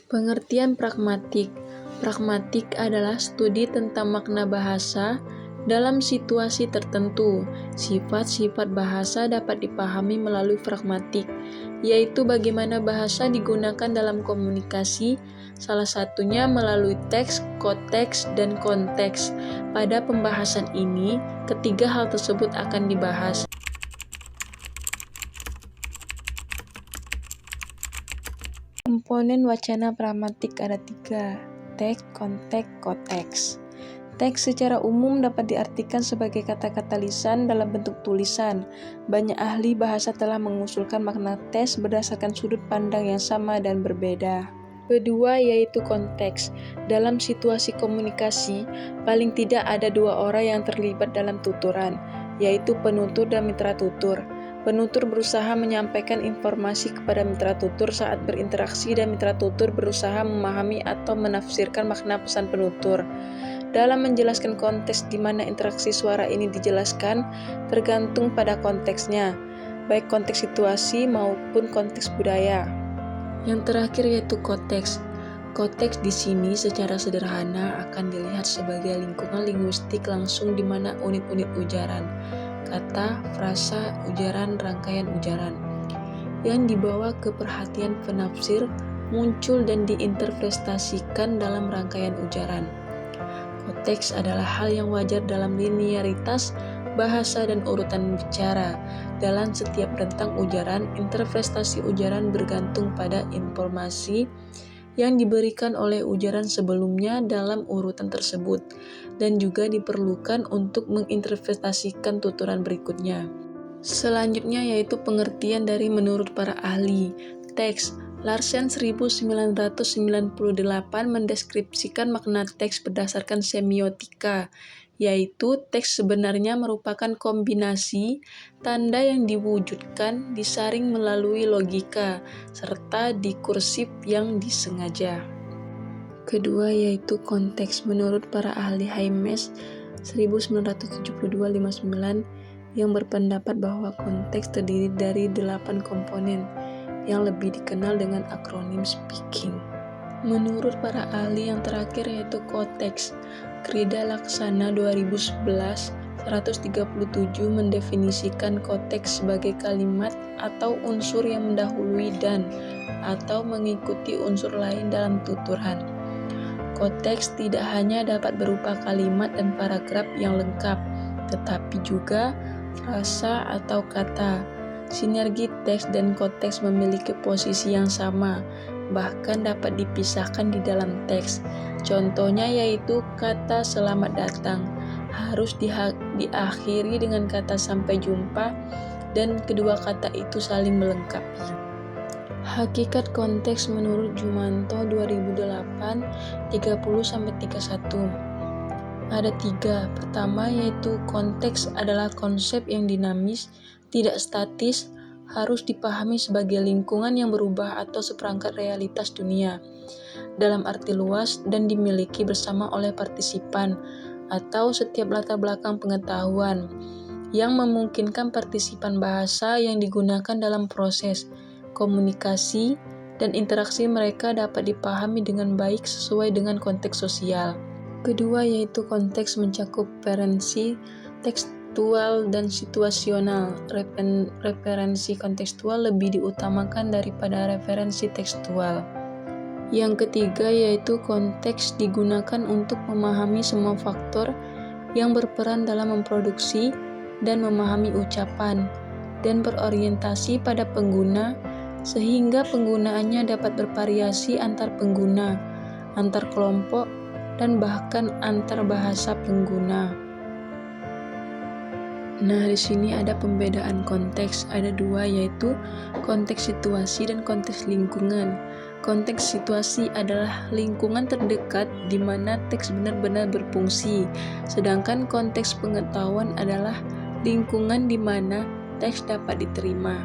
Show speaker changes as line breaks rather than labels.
Pengertian pragmatik. Pragmatik adalah studi tentang makna bahasa dalam situasi tertentu. Sifat-sifat bahasa dapat dipahami melalui pragmatik, yaitu bagaimana bahasa digunakan dalam komunikasi, salah satunya melalui teks, koteks, dan konteks. Pada pembahasan ini, ketiga hal tersebut akan dibahas. Komponen wacana pragmatik ada 3, teks, konteks, koteks. Teks secara umum dapat diartikan sebagai kata-kata lisan dalam bentuk tulisan. Banyak ahli bahasa telah mengusulkan makna teks berdasarkan sudut pandang yang sama dan berbeda. Kedua yaitu konteks. Dalam situasi komunikasi, paling tidak ada 2 orang yang terlibat dalam tuturan, yaitu penutur dan mitra tutur. Penutur berusaha menyampaikan informasi kepada mitra tutur saat berinteraksi dan mitra tutur berusaha memahami atau menafsirkan makna pesan penutur. Dalam menjelaskan konteks di mana interaksi suara ini dijelaskan, tergantung pada konteksnya, baik konteks situasi maupun konteks budaya. Yang terakhir yaitu koteks. Konteks di sini secara sederhana akan dilihat sebagai lingkungan linguistik langsung di mana unit-unit ujaran, kata, frasa, ujaran, rangkaian ujaran yang dibawa ke perhatian penafsir muncul dan diinterpretasikan dalam rangkaian ujaran. Konteks adalah hal yang wajar dalam linearitas bahasa dan urutan bicara. Dalam setiap rentang ujaran, interpretasi ujaran bergantung pada informasi yang diberikan oleh ujaran sebelumnya dalam urutan tersebut, dan juga diperlukan untuk menginterpretasikan tuturan berikutnya. Selanjutnya yaitu pengertian dari menurut para ahli. Teks. Larsen 1998 mendeskripsikan makna teks berdasarkan semiotika, yaitu teks sebenarnya merupakan kombinasi tanda yang diwujudkan disaring melalui logika, serta dikursif yang disengaja. Kedua yaitu konteks. Menurut para ahli Haymes 1972-59 yang berpendapat bahwa konteks terdiri dari 8 komponen yang lebih dikenal dengan akronim speaking. Menurut para ahli yang terakhir yaitu koteks. Krida Laksana 2011 137 mendefinisikan koteks sebagai kalimat atau unsur yang mendahului dan atau mengikuti unsur lain dalam tuturan. Konteks tidak hanya dapat berupa kalimat dan paragraf yang lengkap, tetapi juga frasa atau kata. Sinergi teks dan konteks memiliki posisi yang sama, bahkan dapat dipisahkan di dalam teks. Contohnya yaitu kata selamat datang harus diakhiri dengan kata sampai jumpa, dan kedua kata itu saling melengkapi. Hakikat konteks menurut Jumanto 2008 30-31. Ada 3. Pertama yaitu konteks adalah konsep yang dinamis, tidak statis, harus dipahami sebagai lingkungan yang berubah atau seperangkat realitas dunia dalam arti luas dan dimiliki bersama oleh partisipan atau setiap latar belakang pengetahuan yang memungkinkan partisipan bahasa yang digunakan dalam proses komunikasi dan interaksi mereka dapat dipahami dengan baik sesuai dengan konteks sosial. Kedua yaitu konteks mencakup referensi tekstual dan situasional. Referensi kontekstual lebih diutamakan daripada referensi tekstual. Yang ketiga yaitu konteks digunakan untuk memahami semua faktor yang berperan dalam memproduksi dan memahami ucapan, dan berorientasi pada pengguna sehingga penggunaannya dapat bervariasi antar pengguna, antar kelompok, dan bahkan antar bahasa pengguna. Nah, di sini ada pembedaan konteks, ada 2 yaitu konteks situasi dan konteks lingkungan. Konteks situasi adalah lingkungan terdekat di mana teks benar-benar berfungsi, sedangkan konteks pengetahuan adalah lingkungan di mana teks dapat diterima.